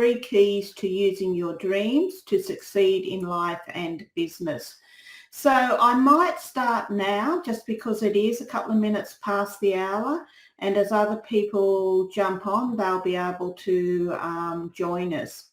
3 keys to using your dreams to succeed in life and business. So I might start now just because it is a couple of minutes past the hour, and as other people jump on, they'll be able to join us.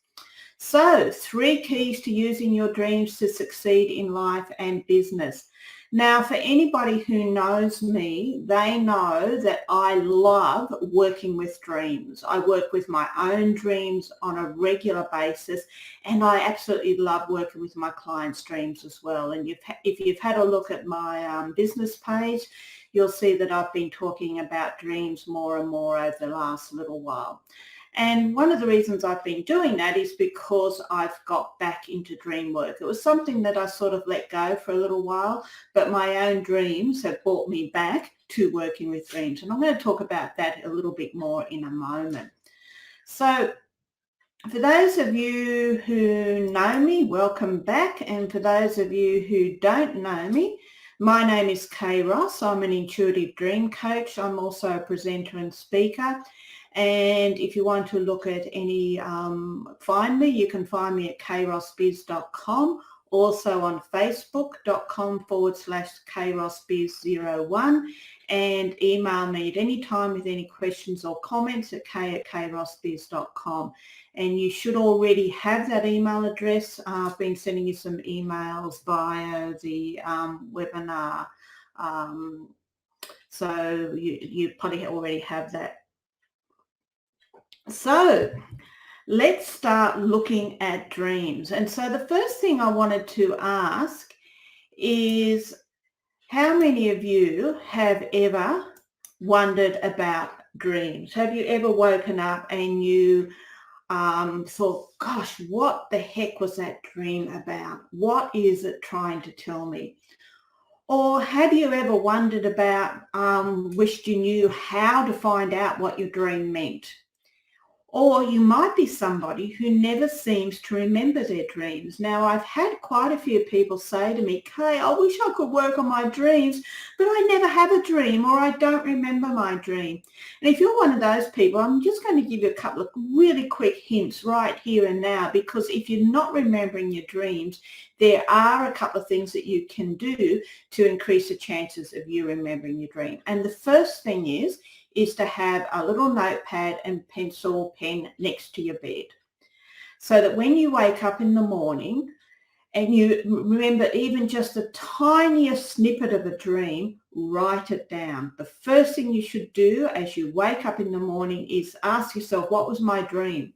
So 3 keys to using your dreams to succeed in life and business. Now, for anybody who knows me, they know that I love working with dreams. I work with my own dreams on a regular basis, and I absolutely love working with my clients' dreams as well. And if you've had a look at my business page, you'll see that I've been talking about dreams more and more over the last little while. And one of the reasons I've been doing that is because I've got back into dream work. It was something that I sort of let go for a little while, but my own dreams have brought me back to working with dreams. And I'm going to talk about that a little bit more in a moment. So for those of you who know me, welcome back. And for those of you who don't know me, my name is Kay Ross. I'm an intuitive dream coach. I'm also a presenter and speaker. And if you want to look at any, find me, you can find me at krossbiz.com, also on facebook.com/krossbiz01, and email me at any time with any questions or comments at k@krossbiz.com. And you should already have that email address. I've been sending you some emails via the webinar. So you probably already have that. So let's start looking at dreams. And so the first thing I wanted to ask is, how many of you have ever wondered about dreams? Have you ever woken up and you thought, gosh, what the heck was that dream about? What is it trying to tell me? Or have you ever wondered about, wished you knew how to find out what your dream meant? Or you might be somebody who never seems to remember their dreams. Now, I've had quite a few people say to me, Kay, I wish I could work on my dreams, but I never have a dream, or I don't remember my dream. And if you're one of those people, I'm just going to give you a couple of really quick hints right here and now, because if you're not remembering your dreams, there are a couple of things that you can do to increase the chances of you remembering your dream. And the first thing is to have a little notepad and pencil pen next to your bed, so that when you wake up in the morning and you remember even just the tiniest snippet of a dream, write it down. The first thing you should do as you wake up in the morning is ask yourself, what was my dream?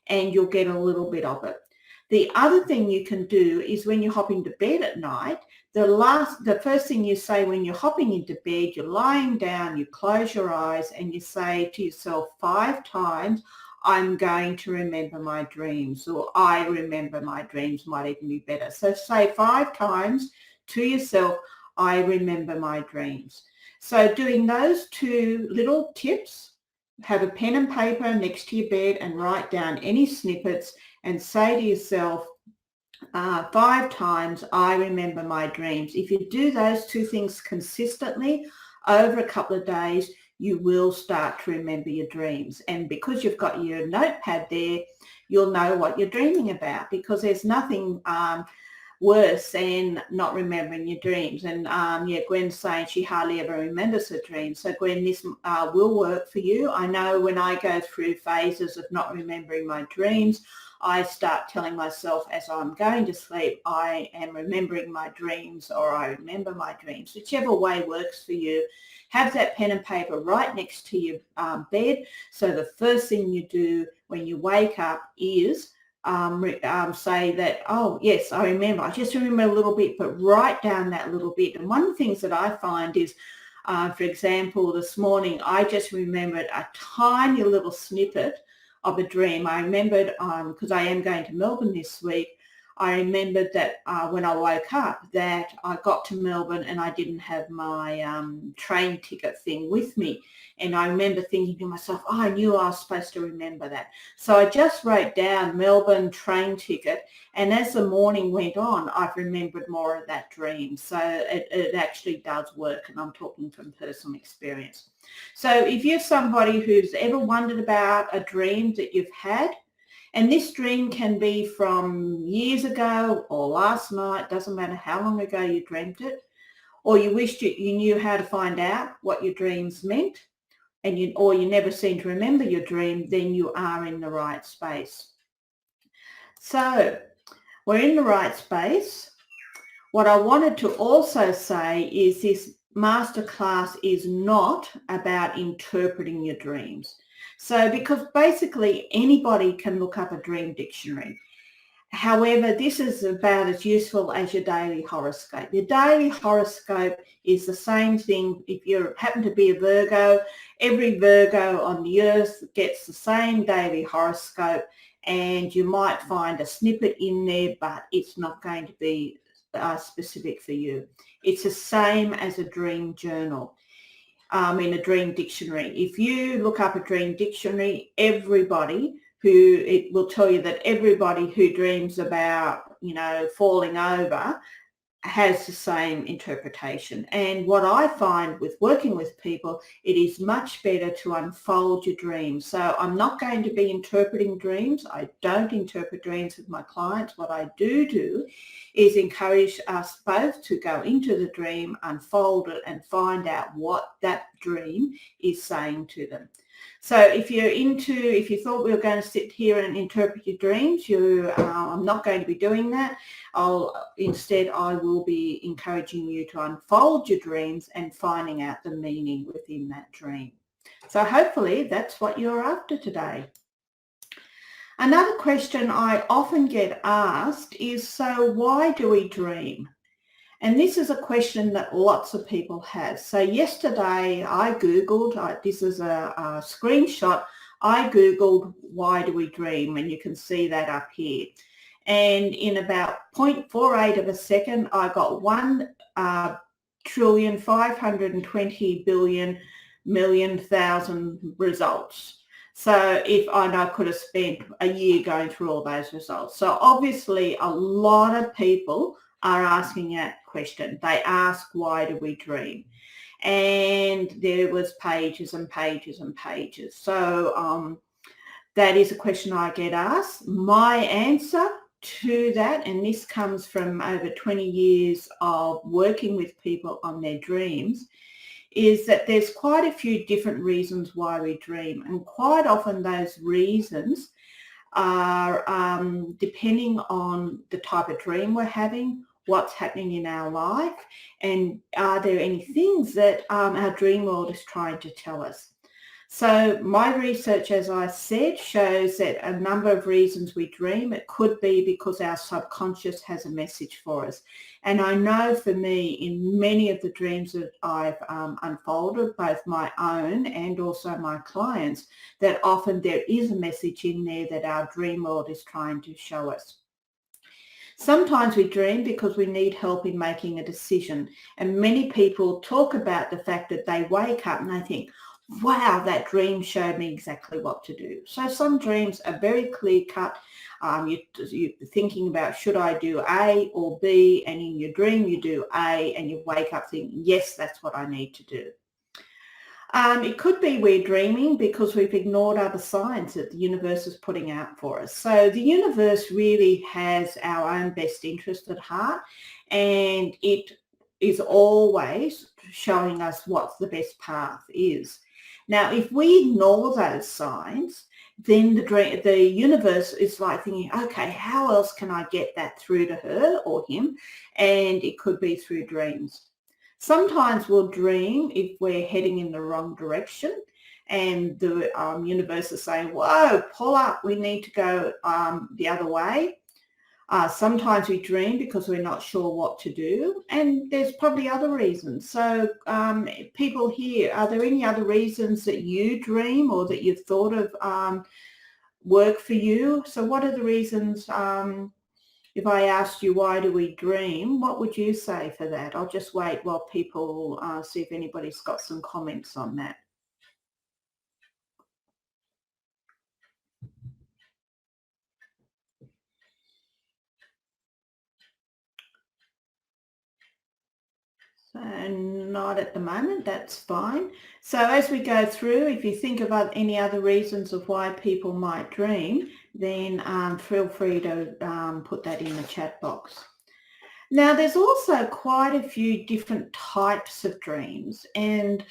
And you'll get a little bit of it. The other thing you can do is when you're hopping to bed at night, the first thing you say when you're hopping into bed, you're lying down, you close your eyes and you say to yourself 5 times, I'm going to remember my dreams, or I remember my dreams might even be better. So say 5 times to yourself, I remember my dreams. So doing those 2 little tips, have a pen and paper next to your bed and write down any snippets and say to yourself 5 times, I remember my dreams. If you do those 2 things consistently over a couple of days, you will start to remember your dreams. And because you've got your notepad there, you'll know what you're dreaming about, because there's nothing worse than not remembering your dreams. And Gwen's saying she hardly ever remembers her dreams. So Gwen, this will work for you. I know when I go through phases of not remembering my dreams, I start telling myself as I'm going to sleep, I am remembering my dreams, or I remember my dreams. Whichever way works for you. Have that pen and paper right next to your bed. So the first thing you do when you wake up is say that, oh, yes, I remember. I just remember a little bit, but write down that little bit. And one of the things that I find is, for example, this morning, I just remembered a tiny little snippet of a dream. I remembered, because I am going to Melbourne this week, I remembered that when I woke up that I got to Melbourne and I didn't have my train ticket thing with me. And I remember thinking to myself, oh, I knew I was supposed to remember that. So I just wrote down Melbourne train ticket. And as the morning went on, I've remembered more of that dream. So it actually does work. And I'm talking from personal experience. So if you're somebody who's ever wondered about a dream that you've had, And this dream can be from years ago or last night, doesn't matter how long ago you dreamt it, or you wished you knew how to find out what your dreams meant, and or you never seem to remember your dream, then you are in the right space. So we're in the right space. What I wanted to also say is this masterclass is not about interpreting your dreams. So because basically anybody can look up a dream dictionary. However, this is about as useful as your daily horoscope. Your daily horoscope is the same thing. If you happen to be a Virgo, every Virgo on the earth gets the same daily horoscope, and you might find a snippet in there, but it's not going to be specific for you. It's the same as a dream journal. In a dream dictionary. If you look up a dream dictionary, it will tell you that everybody who dreams about, falling over has the same interpretation. And what I find with working with people, it is much better to unfold your dreams. So I'm not going to be interpreting dreams. I don't interpret dreams with my clients. What I do is encourage us both to go into the dream, unfold it, and find out what that dream is saying to them. So if you thought we were going to sit here and interpret your dreams, I'm not going to be doing that. Instead, I will be encouraging you to unfold your dreams and finding out the meaning within that dream. So hopefully that's what you're after today. Another question I often get asked is, so why do we dream? And this is a question that lots of people have. So yesterday I Googled, this is a screenshot, I Googled why do we dream, and you can see that up here. And in about 0.48 of a second, I got 1,520,000,000,000,000 results. So I could have spent a year going through all those results. So obviously a lot of people are asking that question. They ask, why do we dream? And there was pages and pages and pages. So that is a question I get asked. My answer to that, and this comes from over 20 years of working with people on their dreams, is that there's quite a few different reasons why we dream. And quite often those reasons are depending on the type of dream we're having, what's happening in our life, and are there any things that our dream world is trying to tell us. So my research, as I said, shows that a number of reasons we dream. It could be because our subconscious has a message for us. And I know for me, in many of the dreams that I've unfolded, both my own and also my clients, that often there is a message in there that our dream world is trying to show us. Sometimes we dream because we need help in making a decision. And many people talk about the fact that they wake up and they think, wow, that dream showed me exactly what to do. So some dreams are very clear cut. You're thinking about, should I do A or B? And in your dream, you do A, and you wake up thinking, yes, that's what I need to do. It could be we're dreaming because we've ignored other signs that the universe is putting out for us. So the universe really has our own best interest at heart, and it is always showing us what the best path is. Now, if we ignore those signs, then the universe is like thinking, okay, how else can I get that through to her or him? And it could be through dreams. Sometimes we'll dream if we're heading in the wrong direction, and the universe is saying, whoa, pull up, we need to go the other way. Sometimes we dream because we're not sure what to do, and there's probably other reasons. So people here, are there any other reasons that you dream or that you've thought of work for you? So what are the reasons? If I asked you, why do we dream, what would you say for that? I'll just wait while people see if anybody's got some comments on that. So and not at the moment, that's fine. So as we go through, if you think about any other reasons of why people might dream, then feel free to put that in the chat box. Now, there's also quite a few different types of dreams, and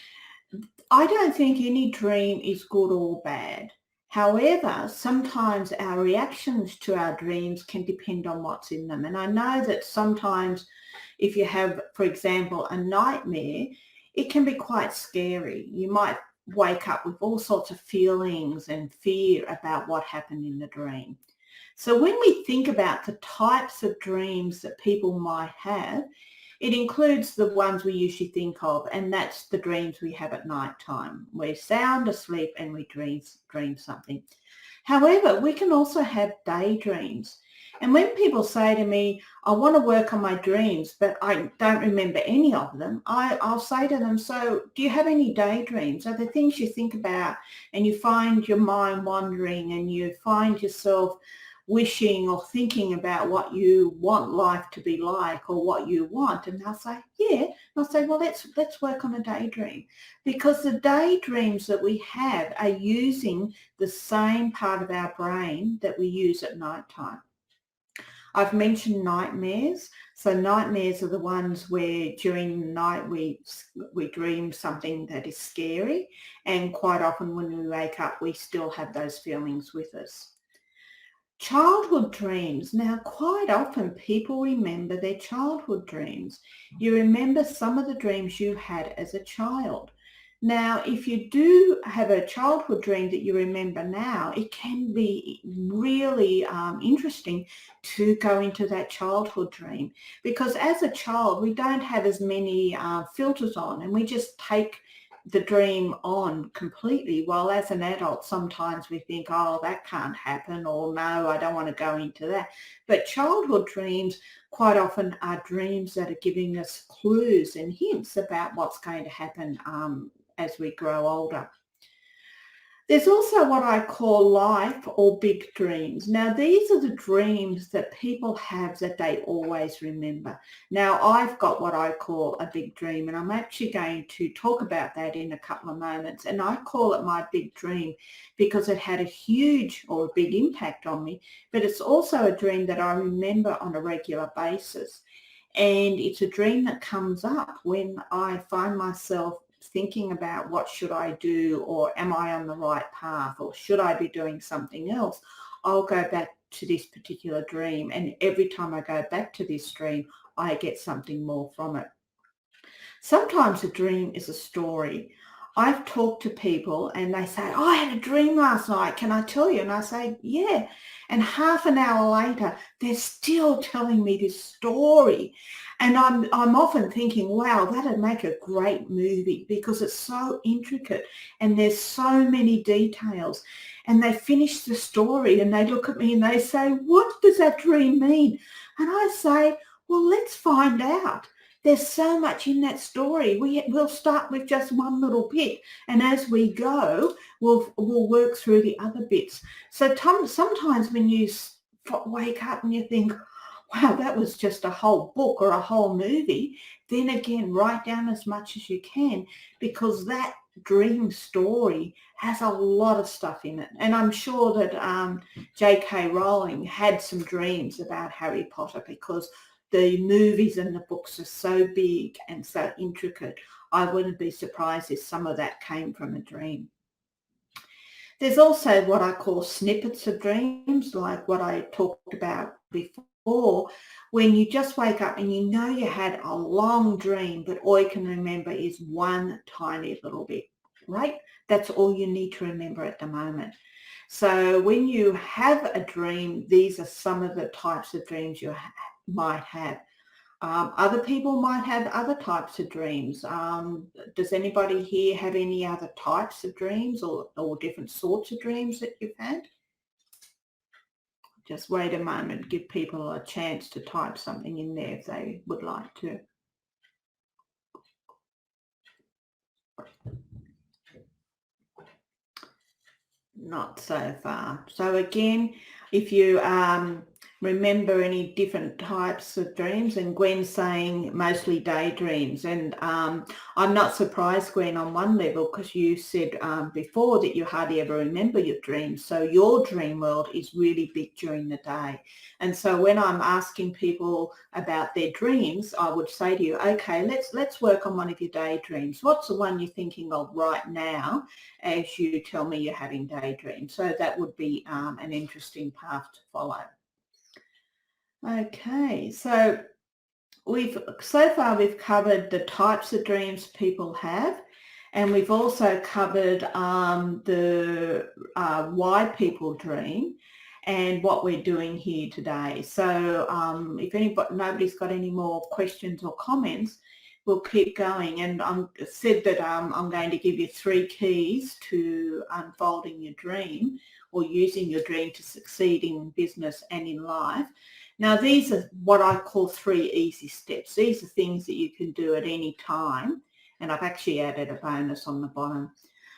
I don't think any dream is good or bad. However, sometimes our reactions to our dreams can depend on what's in them. And I know that sometimes if you have, for example, a nightmare, it can be quite scary. You might wake up with all sorts of feelings and fear about what happened in the dream. So when we think about the types of dreams that people might have, it includes the ones we usually think of, and that's the dreams we have at night time. We're sound asleep and we dream something. However, we can also have daydreams. And when people say to me, I want to work on my dreams, but I don't remember any of them, I'll say to them, so do you have any daydreams? Are there things you think about and you find your mind wandering and you find yourself wishing or thinking about what you want life to be like or what you want? And they'll say, yeah. And I'll say, well, let's work on a daydream, because the daydreams that we have are using the same part of our brain that we use at night time. I've mentioned nightmares. So nightmares are the ones where during the night we dream something that is scary, and quite often when we wake up we still have those feelings with us. Childhood dreams. Now, quite often people remember their childhood dreams. You remember some of the dreams you had as a child. Now, if you do have a childhood dream that you remember now, it can be really interesting to go into that childhood dream, because as a child, we don't have as many filters on, and we just take the dream on completely, while as an adult sometimes we think, oh, that can't happen, or no, I don't want to go into that. But childhood dreams quite often are dreams that are giving us clues and hints about what's going to happen as we grow older. There's also what I call life or big dreams. Now, these are the dreams that people have that they always remember. Now, I've got what I call a big dream, and I'm actually going to talk about that in a couple of moments. And I call it my big dream because it had a huge or a big impact on me, but it's also a dream that I remember on a regular basis. And it's a dream that comes up when I find myself thinking about what should I do, or am I on the right path, or should I be doing something else. I'll go back to this particular dream, and every time I go back to this dream, I get something more from it. Sometimes a dream is a story. I've talked to people and they say, oh, I had a dream last night, can I tell you? And I say, yeah. And half an hour later, they're still telling me this story. And I'm often thinking, wow, that'd make a great movie, because it's so intricate and there's so many details. And they finish the story and they look at me and they say, what does that dream mean? And I say, well, let's find out. There's so much in that story. We'll start with just one little bit, and as we go, we'll work through the other bits. So sometimes when you wake up and you think, wow, that was just a whole book or a whole movie, then again, write down as much as you can, because that dream story has a lot of stuff in it. And I'm sure that J.K. Rowling had some dreams about Harry Potter, because the movies and the books are so big and so intricate. I wouldn't be surprised if some of that came from a dream. There's also what I call snippets of dreams, like what I talked about before, when you just wake up and you know you had a long dream, but all you can remember is one tiny little bit, right? That's all you need to remember at the moment. So when you have a dream, these are some of the types of dreams you might have. Other people might have other types of dreams. Does anybody here have any other types of dreams or different sorts of dreams that you've had? Just wait a moment, give people a chance to type something in there if they would like to. Not so far. So again, if you remember any different types of dreams, and Gwen's saying mostly daydreams. And I'm not surprised, Gwen, on one level, because you said before that you hardly ever remember your dreams. So your dream world is really big during the day. And so when I'm asking people about their dreams, I would say to you, okay, let's work on one of your daydreams. What's the one you're thinking of right now as you tell me you're having daydreams? So that would be an interesting path to follow. Okay, so so far we've covered the types of dreams people have, and we've also covered the why people dream and what we're doing here today. So if nobody's got any more questions or comments, we'll keep going. And I said that I'm going to give you 3 keys to unfolding your dream or using your dream to succeed in business and in life. Now, these are what I call 3 easy steps. These are things that you can do at any time. And I've actually added a bonus on the bottom.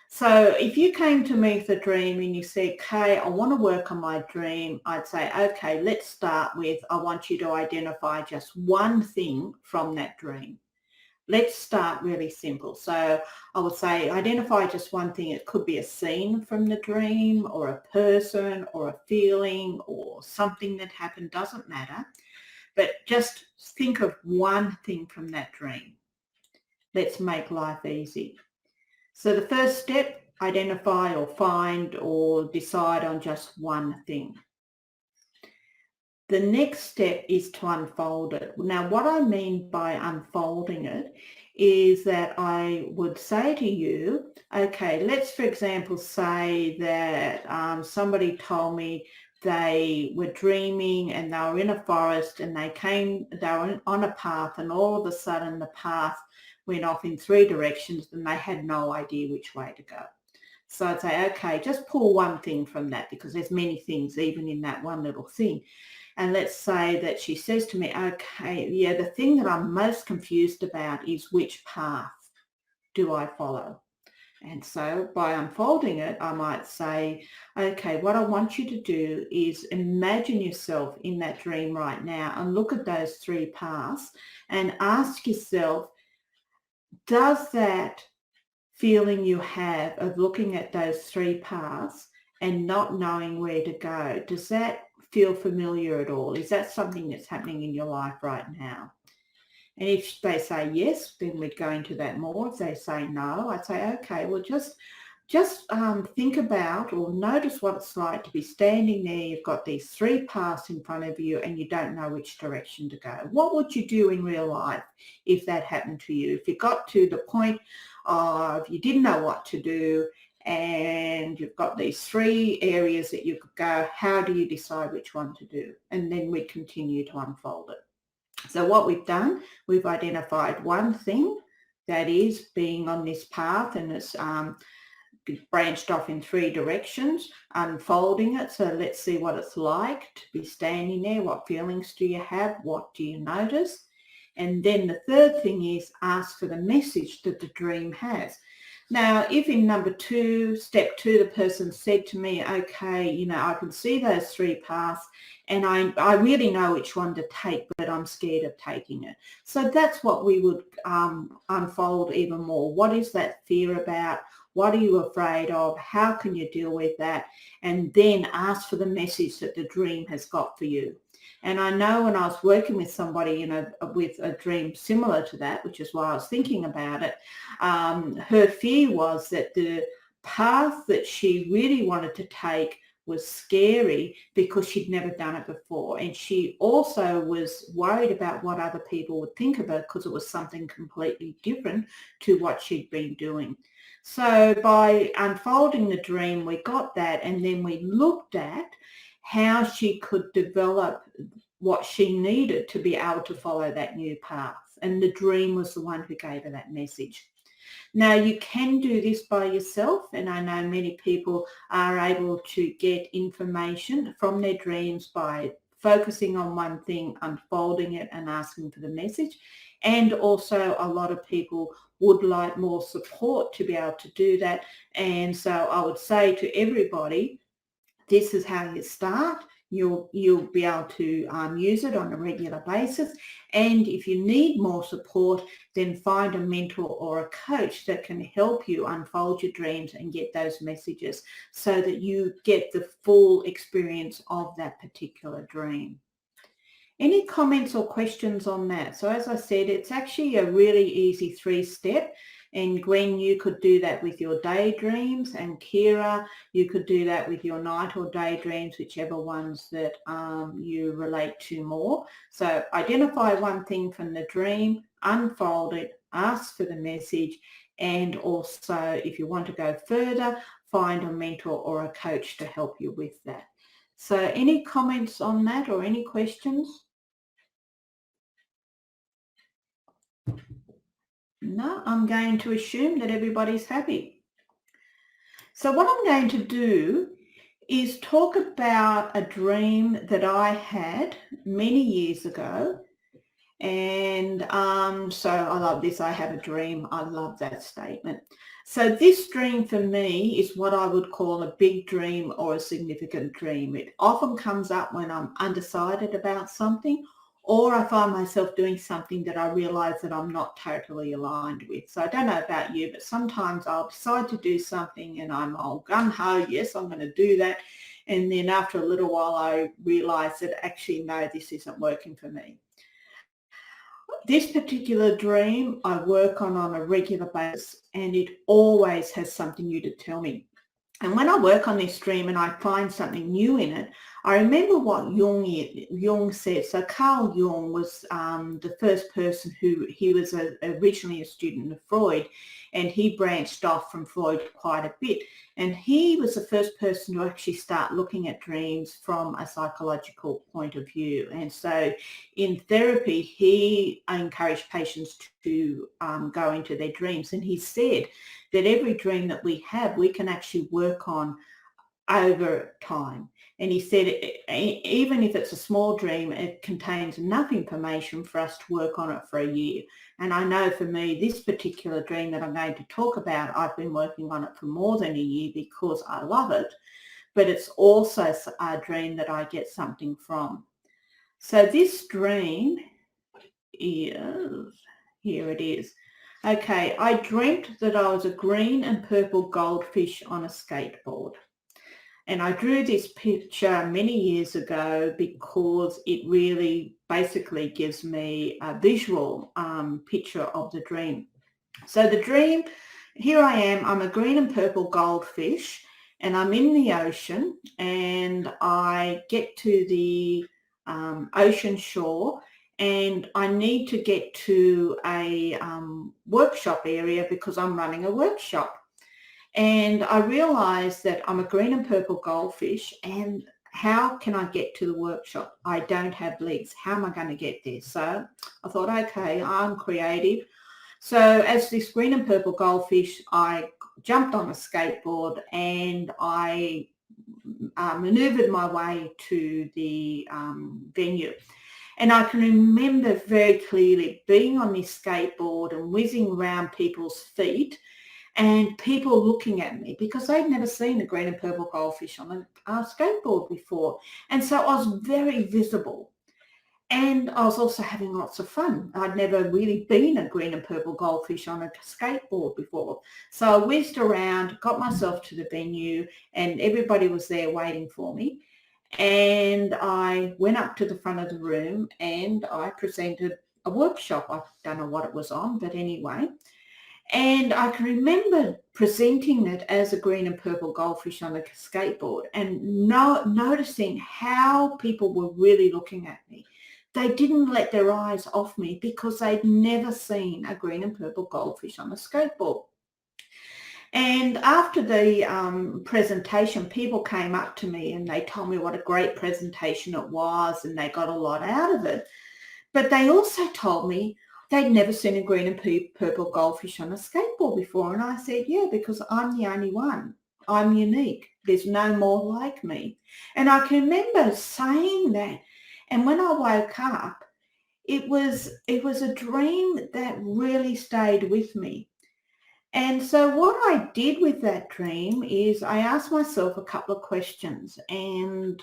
So if you came to me with a dream and you said, Kay, I want to work on my dream, I'd say, okay, let's start with, I want you to identify just one thing from that dream. Let's start really simple. So I would say identify just one thing. It could be a scene from the dream or a person or a feeling or something that happened, doesn't matter. But just think of one thing from that dream. Let's make life easy. So the first step, identify or find or decide on just one thing. The next step is to unfold it. Now, what I mean by unfolding it is that I would say to you, okay, let's, for example, say that somebody told me they were dreaming and they were in a forest and they were on a path, and all of a sudden the path went off in 3 directions and they had no idea which way to go. So I'd say, okay, just pull one thing from that, because there's many things even in that one little thing. And let's say that she says to me, okay, yeah, the thing that I'm most confused about is which path do I follow? And so by unfolding it, I might say, okay, what I want you to do is imagine yourself in that dream right now and look at those 3 paths and ask yourself, does that feeling you have of looking at those 3 paths and not knowing where to go, does that feel familiar at all? Is that something that's happening in your life right now? And if they say yes, then we'd go into that more. If they say no, I'd say, okay, well, just think about or notice what it's like to be standing there. You've got these 3 paths in front of you and you don't know which direction to go. What would you do in real life if that happened to you? If you got to the point of you didn't know what to do and you've got these 3 areas that you could go, how do you decide which one to do? And then we continue to unfold it. So what we've done, we've identified one thing that is being on this path, and it's branched off in 3 directions, unfolding it. So let's see what it's like to be standing there. What feelings do you have? What do you notice? And then the third thing is ask for the message that the dream has. Now, if in number 2, step 2, the person said to me, okay, you know, I can see those 3 paths and I really know which one to take, but I'm scared of taking it. So that's what we would unfold even more. What is that fear about? What are you afraid of? How can you deal with that? And then ask for the message that the dream has got for you. And I know when I was working with somebody, you know, with a dream similar to that, which is why I was thinking about it, her fear was that the path that she really wanted to take was scary because she'd never done it before. And she also was worried about what other people would think of her because it was something completely different to what she'd been doing. So by unfolding the dream, we got that, and then we looked at how she could develop what she needed to be able to follow that new path. And the dream was the one who gave her that message. Now, you can do this by yourself, and I know many people are able to get information from their dreams by focusing on one thing, unfolding it, and asking for the message. And also a lot of people would like more support to be able to do that. And so I would say to everybody, this is how you start. you'll be able to use it on a regular basis. And if you need more support, then find a mentor or a coach that can help you unfold your dreams and get those messages so that you get the full experience of that particular dream. Any comments or questions on that? So as I said, it's actually a really easy 3-step. And Gwen, you could do that with your daydreams, and Kira, you could do that with your night or daydreams, whichever ones that you relate to more. So identify one thing from the dream, unfold it, ask for the message, and also if you want to go further, find a mentor or a coach to help you with that. So any comments on that or any questions? No, I'm going to assume that everybody's happy. So what I'm going to do is talk about a dream that I had many years ago. And so I love this. I have a dream. I love that statement. So this dream for me is what I would call a big dream or a significant dream. It often comes up when I'm undecided about something, or I find myself doing something that I realize that I'm not totally aligned with. So I don't know about you, but sometimes I'll decide to do something and I'm all gung-ho, yes, I'm going to do that. And then after a little while, I realize that actually, no, this isn't working for me. This particular dream I work on a regular basis, and it always has something new to tell me. And when I work on this dream and I find something new in it, I remember what Jung said. So Carl Jung was the first person he was originally a student of Freud, and he branched off from Freud quite a bit. And he was the first person to actually start looking at dreams from a psychological point of view. And so in therapy, he encouraged patients to go into their dreams. And he said that every dream that we have, we can actually work on over time. And he said, even if it's a small dream, it contains enough information for us to work on it for a year. And I know for me, this particular dream that I'm going to talk about, I've been working on it for more than a year because I love it, but it's also a dream that I get something from. So this dream is, here it is. Okay, I dreamt that I was a green and purple goldfish on a skateboard. And I drew this picture many years ago because it really basically gives me a visual picture of the dream. So the dream, here I am, I'm a green and purple goldfish and I'm in the ocean, and I get to the ocean shore, and I need to get to a workshop area because I'm running a workshop. And I realized that I'm a green and purple goldfish, and how can I get to the workshop? I don't have legs. How am I going to get there? So I thought, okay, I'm creative. So as this green and purple goldfish, I jumped on a skateboard and I maneuvered my way to the venue. And I can remember very clearly being on this skateboard and whizzing around people's feet, and people looking at me because they'd never seen a green and purple goldfish on a skateboard before. And so I was very visible. And I was also having lots of fun. I'd never really been a green and purple goldfish on a skateboard before. So I whizzed around, got myself to the venue, and everybody was there waiting for me. And I went up to the front of the room and I presented a workshop. I don't know what it was on, but anyway. And I can remember presenting it as a green and purple goldfish on a skateboard and noticing how people were really looking at me. They didn't let their eyes off me because they'd never seen a green and purple goldfish on a skateboard. And after the presentation, people came up to me and they told me what a great presentation it was and they got a lot out of it. But they also told me they'd never seen a green and purple goldfish on a skateboard before. And I said, yeah, because I'm the only one. I'm unique. There's no more like me. And I can remember saying that. And when I woke up, it was a dream that really stayed with me. And so what I did with that dream is I asked myself a couple of questions, and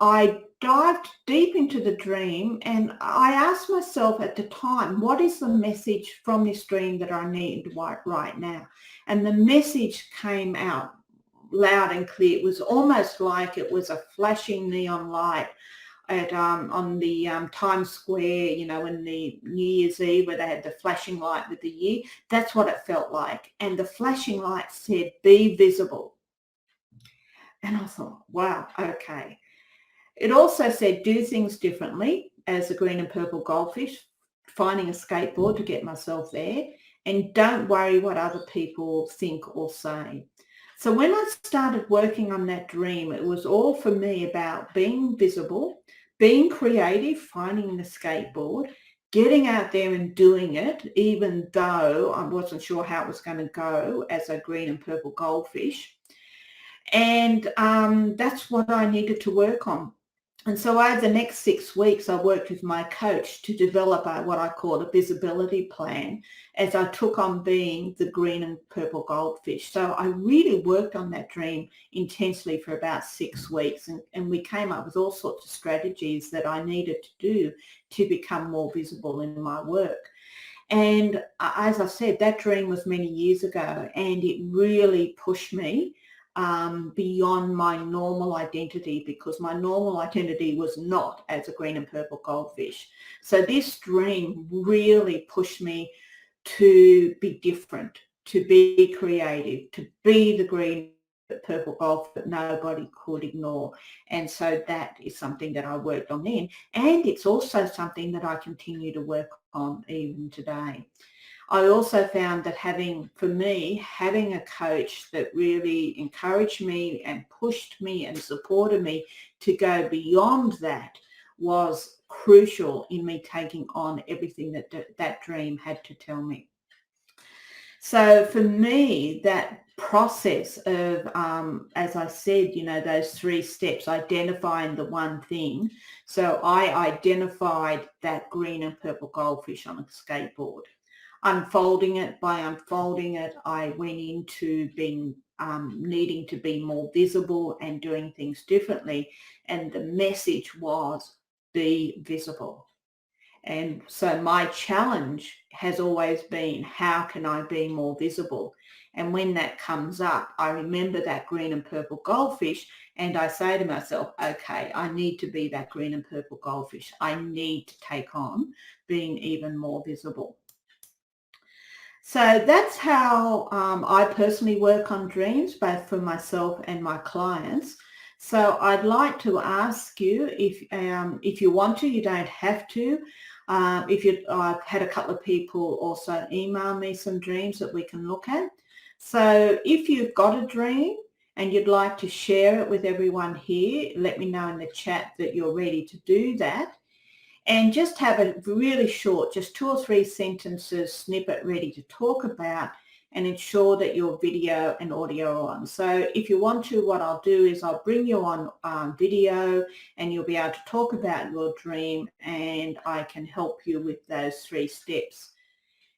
I dived deep into the dream and I asked myself at the time, what is the message from this dream that I need right now? And the message came out loud and clear. It was almost like it was a flashing neon light at on the Times Square, you know, in the New Year's Eve where they had the flashing light with the year. That's what it felt like. And the flashing light said, be visible. And I thought, wow, okay. It also said, do things differently as a green and purple goldfish, finding a skateboard to get myself there, and don't worry what other people think or say. So when I started working on that dream, it was all for me about being visible, being creative, finding the skateboard, getting out there and doing it, even though I wasn't sure how it was going to go as a green and purple goldfish. And that's what I needed to work on. And so over the next 6 weeks, I worked with my coach to develop what I call a visibility plan as I took on being the green and purple goldfish. So I really worked on that dream intensely for about 6 weeks, and we came up with all sorts of strategies that I needed to do to become more visible in my work. And as I said, that dream was many years ago, and it really pushed me beyond my normal identity, because my normal identity was not as a green and purple goldfish. So this dream really pushed me to be different, to be creative, to be the green purple goldfish that nobody could ignore. And so that is something that I worked on then. And it's also something that I continue to work on even today. I also found that having a coach that really encouraged me and pushed me and supported me to go beyond that was crucial in me taking on everything that dream had to tell me. So for me, that process of, as I said, you know, those 3 steps, identifying the one thing. So I identified that green and purple goldfish on a skateboard. Unfolding it, I went into being needing to be more visible and doing things differently. And the message was, be visible. And so my challenge has always been, how can I be more visible? And when that comes up, I remember that green and purple goldfish, and I say to myself, okay, I need to be that green and purple goldfish. I need to take on being even more visible. So that's how I personally work on dreams, both for myself and my clients. So I'd like to ask you, if you want to, you don't have to. I've had a couple of people also email me some dreams that we can look at. So if you've got a dream and you'd like to share it with everyone here, let me know in the chat that you're ready to do that. And just have a really short, just 2 or 3 sentences snippet ready to talk about, and ensure that your video and audio are on. So if you want to, what I'll do is I'll bring you on video, and you'll be able to talk about your dream, and I can help you with those 3 steps.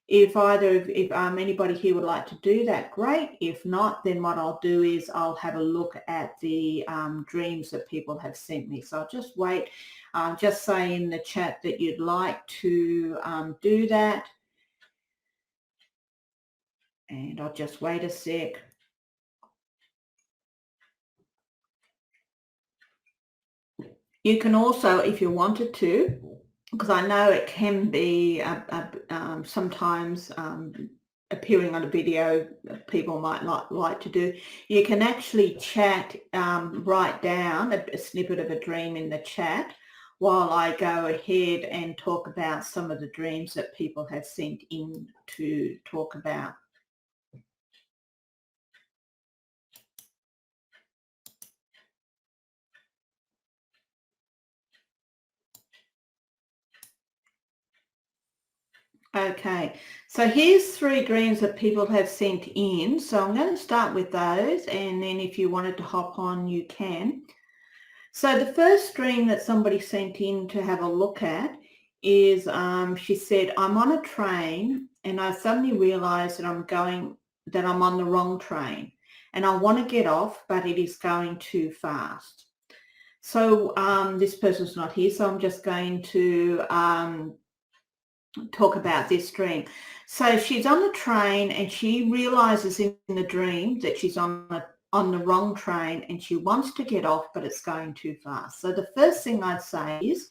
If anybody here would like to do that, great. If not, then what I'll do is I'll have a look at the dreams that people have sent me. So I'll just wait. Just say in the chat that you'd like to do that. And I'll just wait a sec. You can also, if you wanted to, because I know it can be sometimes appearing on a video, people might like to do. You can actually chat, write down a snippet of a dream in the chat while I go ahead and talk about some of the dreams that people have sent in to talk about. Okay, so here's 3 dreams that people have sent in. So I'm going to start with those, and then if you wanted to hop on, you can. So the first dream that somebody sent in to have a look at is, she said, I'm on a train and I suddenly realize that I'm on the wrong train and I want to get off, but it is going too fast. So this person's not here, so I'm just going to talk about this dream. So she's on the train and she realizes in the dream that she's on the wrong train and she wants to get off, but it's going too fast. So the first thing I'd say is,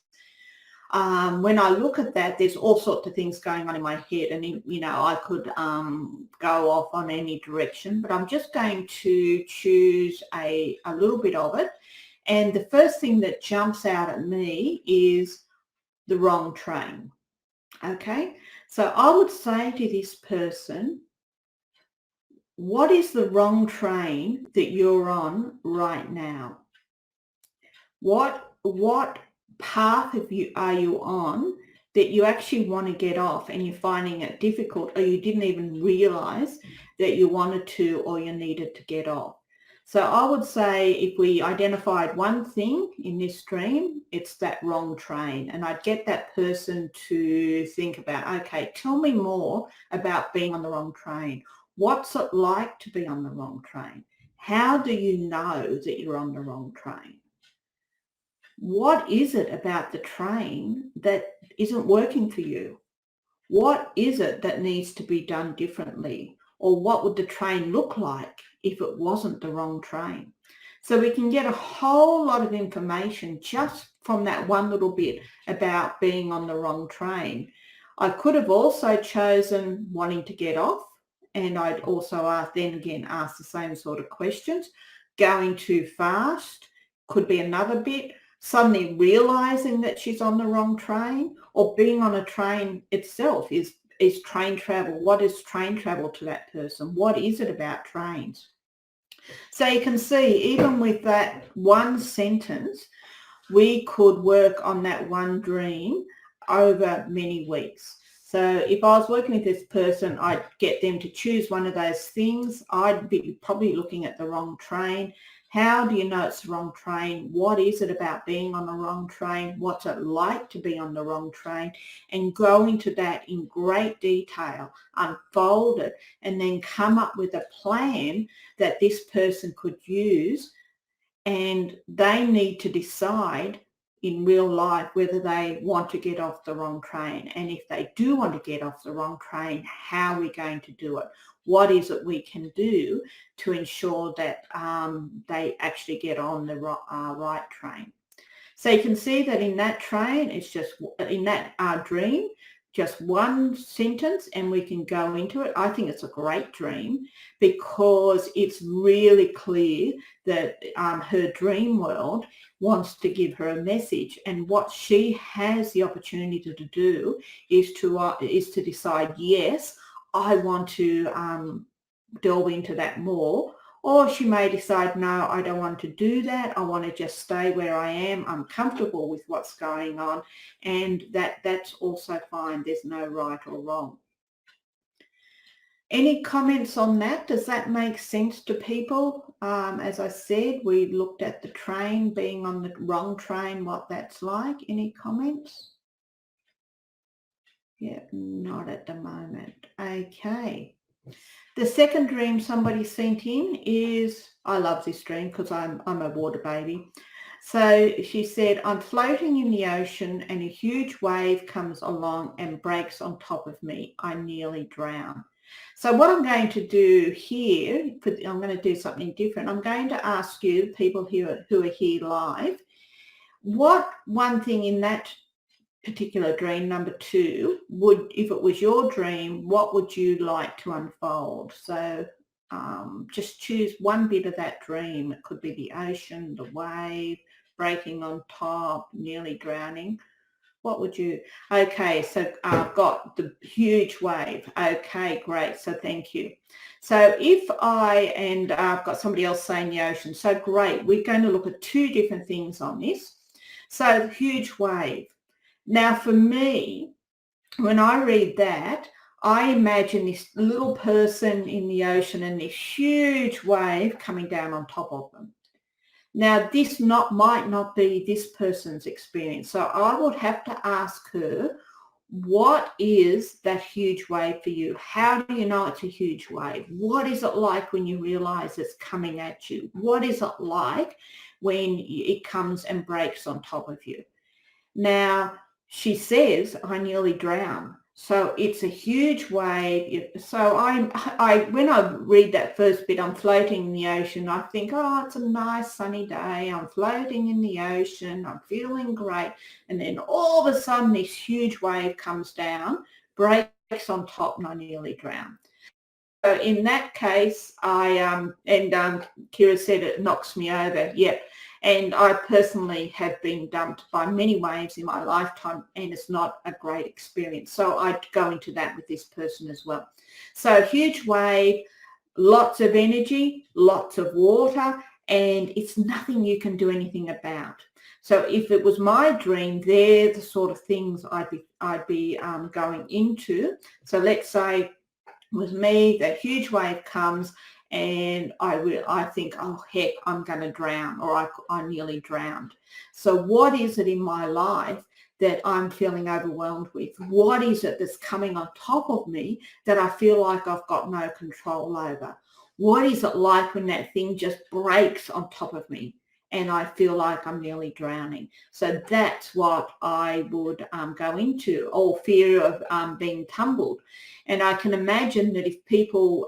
when I look at that, there's all sorts of things going on in my head, and I could go off on any direction, but I'm just going to choose a little bit of it. And the first thing that jumps out at me is the wrong train. Okay, so I would say to this person, what is the wrong train that you're on right now? What path are you on that you actually want to get off and you're finding it difficult, or you didn't even realize that you wanted to or you needed to get off? So I would say if we identified one thing in this dream, it's that wrong train. And I'd get that person to think about, okay, tell me more about being on the wrong train. What's it like to be on the wrong train? How do you know that you're on the wrong train? What is it about the train that isn't working for you? What is it that needs to be done differently? Or what would the train look like if it wasn't the wrong train? So we can get a whole lot of information just from that one little bit about being on the wrong train. I could have also chosen wanting to get off, and I'd also ask the same sort of questions. Going too fast could be another bit. Suddenly realizing that she's on the wrong train, or being on a train itself is train travel. What is train travel to that person? What is it about trains? So you can see, even with that one sentence, we could work on that one dream over many weeks. So if I was working with this person, I'd get them to choose one of those things. I'd be probably looking at the wrong train. How do you know it's the wrong train? What is it about being on the wrong train? What's it like to be on the wrong train? And go into that in great detail, unfold it, and then come up with a plan that this person could use. And they need to decide in real life whether they want to get off the wrong train. And if they do want to get off the wrong train, how are we going to do it? What is it we can do to ensure that they actually get on the right train? So you can see that in that train, it's just in that dream, just one sentence, and we can go into it. I think it's a great dream because it's really clear that her dream world wants to give her a message, and what she has the opportunity to do is to decide, yes, I want to delve into that more. Or she may decide, no, I don't want to do that. I want to just stay where I am. I'm comfortable with what's going on. And that's also fine. There's no right or wrong. Any comments on that? Does that make sense to people? As I said, we looked at the train, being on the wrong train, what that's like. Any comments? Yeah, not at the moment. Okay. The second dream somebody sent in is, I love this dream because I'm a water baby. So she said, I'm floating in the ocean and a huge wave comes along and breaks on top of me. I nearly drown. So what I'm going to do here, I'm going to do something different. I'm going to ask you, people here who are here live, what one thing in that particular dream, number 2, if it was your dream, what would you like to unfold? So just choose one bit of that dream. It could be the ocean, the wave, breaking on top, nearly drowning. What would you? Okay, so I've got the huge wave. Okay, great. So thank you. So I've got somebody else saying the ocean. So great. We're going to look at 2 different things on this. So huge wave. Now, for me, when I read that, I imagine this little person in the ocean and this huge wave coming down on top of them. Now, this might not be this person's experience. So I would have to ask her, what is that huge wave for you? How do you know it's a huge wave? What is it like when you realize it's coming at you? What is it like when it comes and breaks on top of you. Now, she says, I nearly drown. So it's a huge wave. So when I read that first bit, I'm floating in the ocean. I think, oh, it's a nice sunny day. I'm floating in the ocean. I'm feeling great. And then all of a sudden, this huge wave comes down, breaks on top, and I nearly drown. So in that case, Kira said it knocks me over. Yep. And I personally have been dumped by many waves in my lifetime, and it's not a great experience. So I'd go into that with this person as well. So huge wave, lots of energy, lots of water, and it's nothing you can do anything about. So if it was my dream, they're the sort of things I'd be going into. So let's say with me, that huge wave comes and I think, oh, heck, I'm going to drown, or I nearly drowned. So what is it in my life that I'm feeling overwhelmed with? What is it that's coming on top of me that I feel like I've got no control over? What is it like when that thing just breaks on top of me and I feel like I'm nearly drowning? So that's what I would go into, or fear of being tumbled. And I can imagine that if people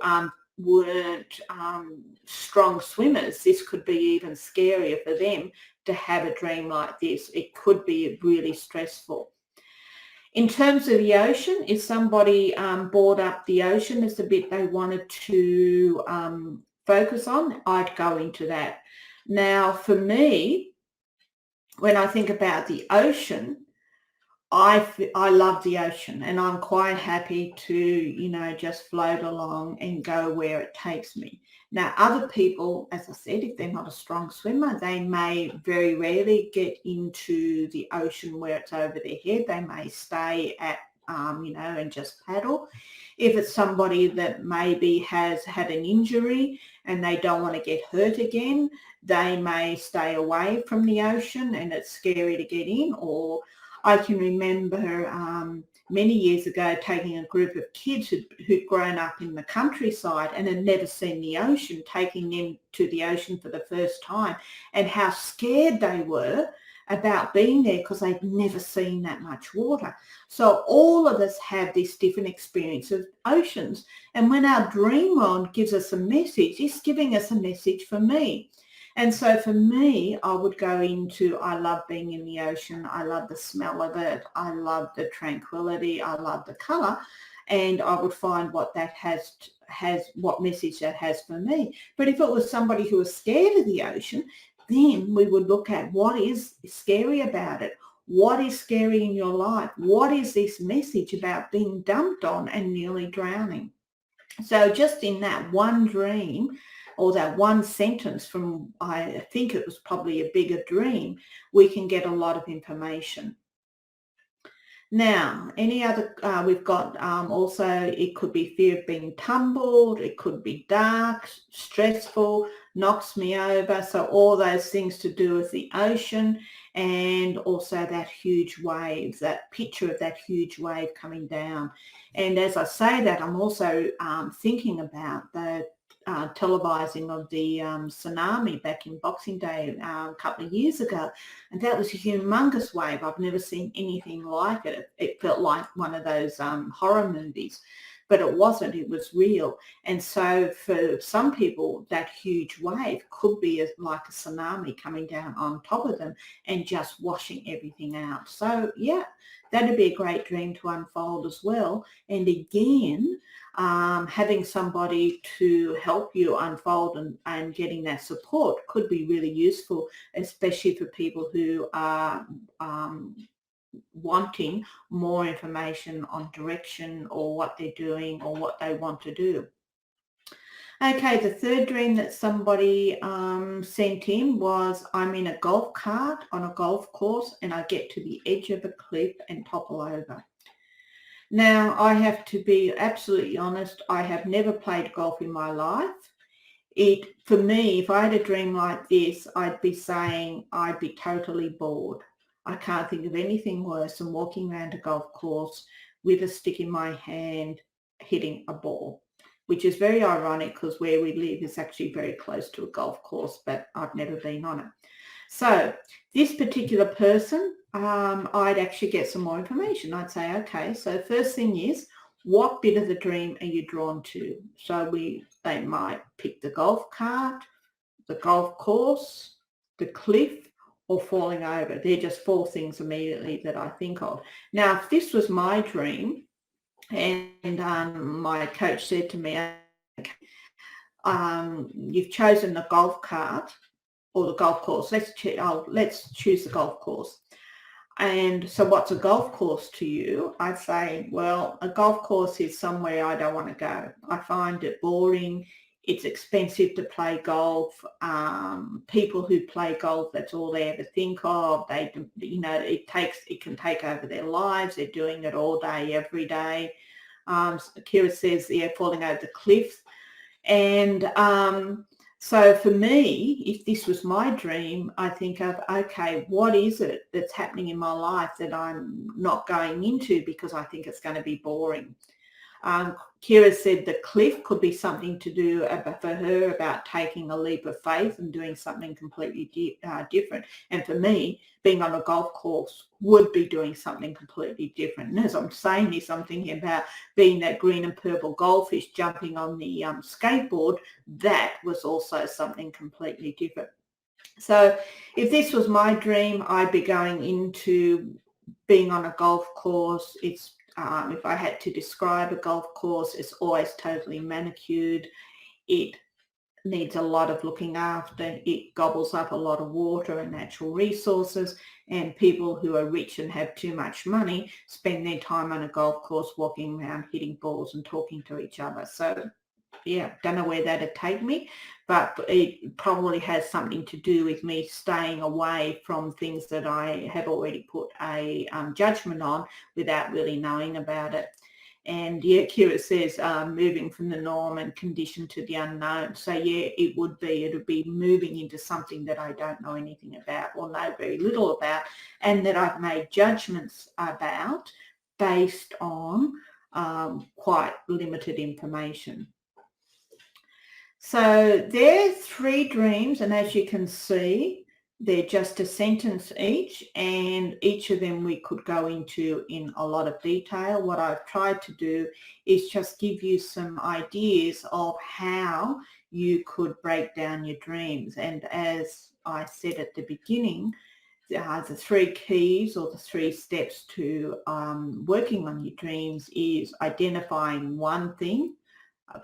weren't strong swimmers, this could be even scarier for them to have a dream like this. It could be really stressful. In terms of the ocean, if somebody brought up the ocean as the bit they wanted to focus on, I'd go into that. Now, for me, when I think about the ocean, I love the ocean, and I'm quite happy to, just float along and go where it takes me. Now, other people, as I said, if they're not a strong swimmer, they may very rarely get into the ocean where it's over their head. They may stay at, and just paddle. If it's somebody that maybe has had an injury and they don't want to get hurt again, they may stay away from the ocean and it's scary to get in. Or I can remember many years ago taking a group of kids who'd grown up in the countryside and had never seen the ocean, taking them to the ocean for the first time, and how scared they were about being there because they'd never seen that much water. So all of us have this different experience of oceans. And when our dream world gives us a message, it's giving us a message for me. And so for me, I would go into, I love being in the ocean. I love the smell of it. I love the tranquility. I love the color. And I would find what that has what message that has for me. But if it was somebody who was scared of the ocean, then we would look at what is scary about it. What is scary in your life? What is this message about being dumped on and nearly drowning? So just in that one dream, or that one sentence from, I think it was probably a bigger dream, we can get a lot of information. Now, any other, we've got also, it could be fear of being tumbled, it could be dark, stressful, knocks me over. So all those things to do with the ocean, and also that huge wave, that picture of that huge wave coming down. And as I say that, I'm also thinking about the televising of the tsunami back in Boxing Day a couple of years ago. And that was a humongous wave. I've never seen anything like it. It felt like one of those horror movies, but it wasn't. It was real. And so for some people, that huge wave could be like a tsunami coming down on top of them and just washing everything out. So yeah, that'd be a great dream to unfold as well. And again, having somebody to help you unfold and getting that support could be really useful, especially for people who are wanting more information on direction or what they're doing or what they want to do. Okay, the third dream that somebody sent in was, I'm in a golf cart on a golf course and I get to the edge of a cliff and topple over. Now, I have to be absolutely honest, I have never played golf in my life. For me, if I had a dream like this, I'd be saying I'd be totally bored. I can't think of anything worse than walking around a golf course with a stick in my hand hitting a ball, which is very ironic because where we live is actually very close to a golf course, but I've never been on it. So this particular person, I'd actually get some more information. I'd say, okay, so first thing is, what bit of the dream are you drawn to? So they might pick the golf cart, the golf course, the cliff, or falling over. They're just 4 things immediately that I think of. Now, if this was my dream, and my coach said to me, you've chosen the golf cart or the golf course. Let's choose the golf course. And so what's a golf course to you? I'd say, well, a golf course is somewhere I don't want to go. I find it boring. It's expensive to play golf. People who play golf, that's all they ever think of. It can take over their lives. They're doing it all day, every day. Kira says, yeah, falling over the cliff. And so for me, if this was my dream, I think of, okay, what is it that's happening in my life that I'm not going into because I think it's going to be boring? Kira said the cliff could be something to do for her about taking a leap of faith and doing something completely different. And for me, being on a golf course would be doing something completely different. And as I'm saying this, I'm thinking about being that green and purple goldfish jumping on the skateboard. That was also something completely different. So if this was my dream, I'd be going into being on a golf course. It's if I had to describe a golf course, it's always totally manicured. It needs a lot of looking after. It gobbles up a lot of water and natural resources, and people who are rich and have too much money spend their time on a golf course walking around, hitting balls and talking to each other. So yeah, don't know where that'd take me, but it probably has something to do with me staying away from things that I have already put a judgment on without really knowing about it. And yeah, Kira says moving from the norm and conditioned to the unknown. So yeah, it would be moving into something that I don't know anything about or know very little about, and that I've made judgments about based on quite limited information. So there's 3 dreams, and as you can see, they're just a sentence each, and each of them we could go into in a lot of detail. What I've tried to do is just give you some ideas of how you could break down your dreams. And as I said at the beginning, the 3 keys or the 3 steps to working on your dreams is identifying one thing.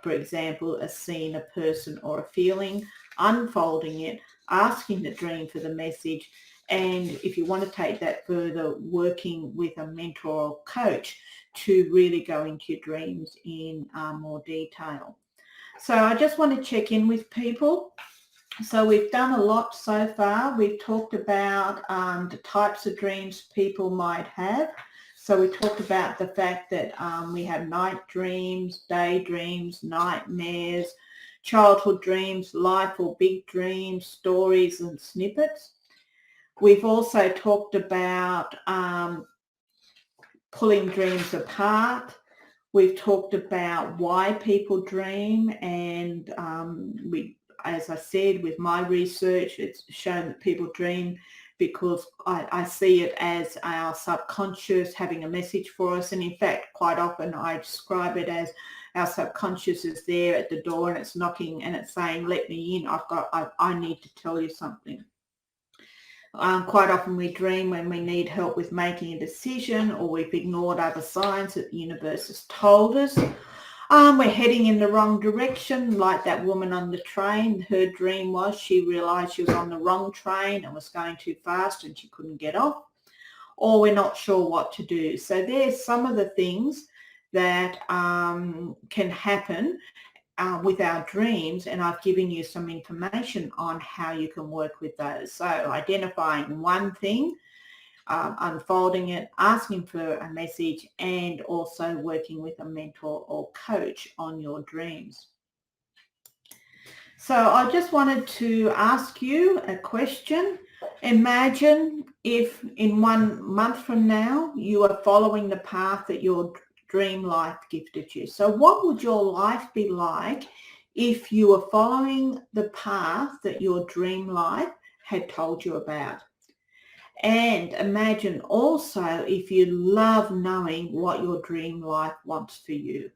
For example, a scene, a person or a feeling, unfolding it, asking the dream for the message, and if you want to take that further, working with a mentor or coach to really go into your dreams in more detail. So I just want to check in with people. So we've done a lot so far. We've talked about the types of dreams people might have. So we talked about the fact that we have night dreams, daydreams, nightmares, childhood dreams, life or big dreams, stories and snippets. We've also talked about pulling dreams apart. We've talked about why people dream, and as I said, with my research, it's shown that people dream because I see it as our subconscious having a message for us. And in fact, quite often I describe it as our subconscious is there at the door and it's knocking and it's saying, let me in, I need to tell you something. Quite often we dream when we need help with making a decision, or we've ignored other signs that the universe has told us. We're heading in the wrong direction, like that woman on the train. Her dream was she realised she was on the wrong train and was going too fast and she couldn't get off. Or we're not sure what to do. So there's some of the things that can happen with our dreams, and I've given you some information on how you can work with those. So identifying one thing, unfolding it, asking for a message, and also working with a mentor or coach on your dreams. So I just wanted to ask you a question. Imagine if in 1 month from now you are following the path that your dream life gifted you. So what would your life be like if you were following the path that your dream life had told you about. And imagine also if you love knowing what your dream life wants for you.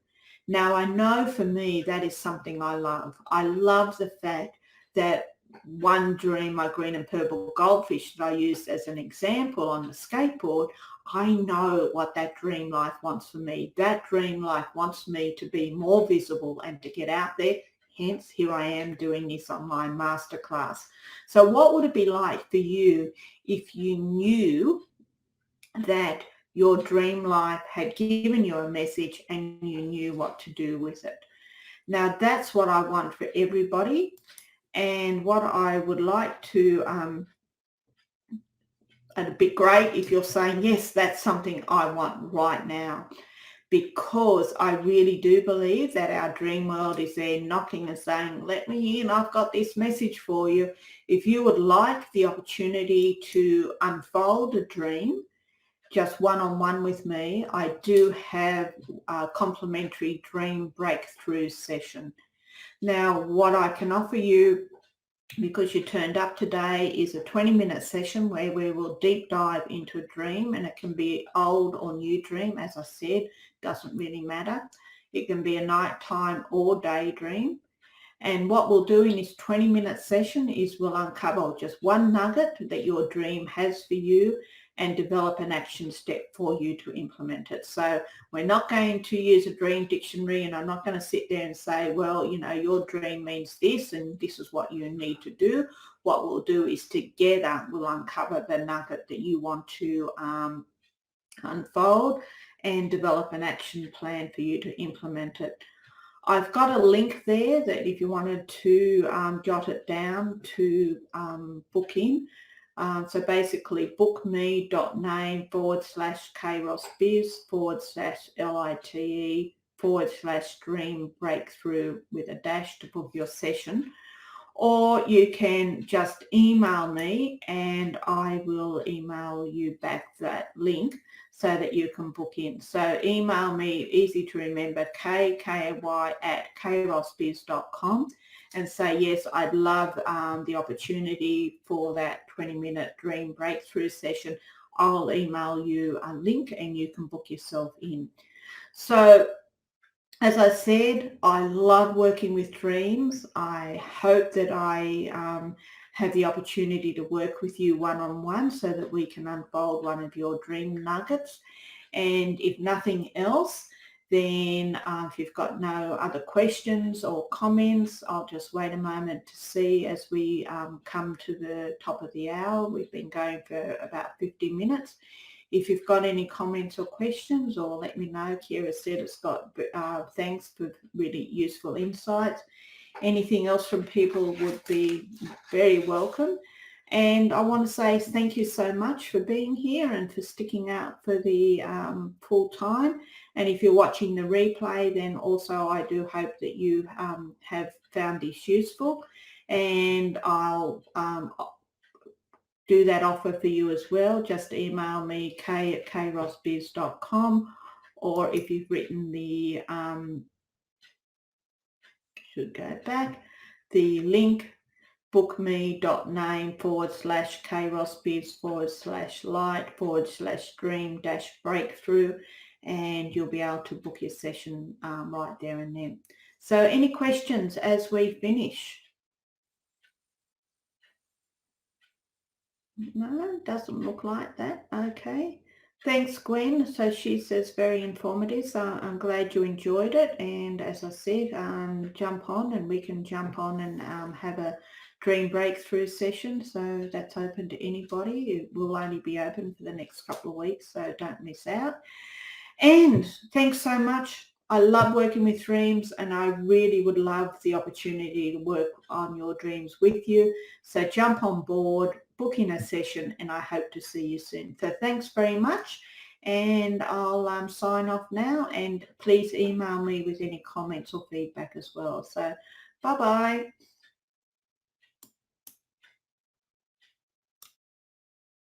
Now, I know for me, that is something I love. I love the fact that one dream, my green and purple goldfish that I used as an example on the skateboard, I know what that dream life wants for me. That dream life wants me to be more visible and to get out there. Hence, here I am doing this online masterclass. So what would it be like for you if you knew that your dream life had given you a message and you knew what to do with it? Now, that's what I want for everybody. And what I would like to, and it'd be great if you're saying, yes, that's something I want right now, because I really do believe that our dream world is there knocking and saying, let me in, I've got this message for you. If you would like the opportunity to unfold a dream, just one-on-one with me, I do have a complimentary dream breakthrough session. Now, what I can offer you, because you turned up today, is a 20-minute session where we will deep dive into a dream, and it can be old or new dream. As I said, doesn't really matter. It can be a nighttime or daydream. And what we'll do in this 20-minute session is we'll uncover just one nugget that your dream has for you and develop an action step for you to implement it. So we're not going to use a dream dictionary, and I'm not going to sit there and say, well, you know, your dream means this and this is what you need to do. What we'll do is together we'll uncover the nugget that you want to unfold and develop an action plan for you to implement it. I've got a link there that if you wanted to jot it down to book in. So basically bookme.name/kairosbiz/lite/dream breakthrough with a dash to book your session. Or you can just email me and I will email you back that link so that you can book in. So email me, easy to remember, kkay@kairosbiz.com, and say, yes, I'd love the opportunity for that 20-minute dream breakthrough session. I'll email you a link and you can book yourself in. So as I said, I love working with dreams. I hope that I have the opportunity to work with you one-on-one so that we can unfold one of your dream nuggets. And if nothing else, then if you've got no other questions or comments, I'll just wait a moment to see as we come to the top of the hour. We've been going for about 50 minutes. If you've got any comments or questions, or let me know. Kira said it's got thanks for really useful insights. Anything else from people would be very welcome. And I want to say thank you so much for being here and for sticking out for the full time. And if you're watching the replay, then also I do hope that you have found this useful. And I'll do that offer for you as well. Just email me, kay@kairosbiz.com, or if you've written the, should go back, the link, bookme.name/kairosbiz/light/dream-breakthrough, and you'll be able to book your session right there and then. So any questions as we finish? No, doesn't look like that. Okay. Thanks, Gwen. So she says very informative. So I'm glad you enjoyed it. And as I said, jump on and we can jump on and have a dream breakthrough session. So that's open to anybody. It will only be open for the next couple of weeks, so don't miss out. And thanks so much. I love working with dreams, and I really would love the opportunity to work on your dreams with you. So jump on board, book in a session, and I hope to see you soon. So thanks very much, and I'll sign off now, and please email me with any comments or feedback as well. So bye-bye.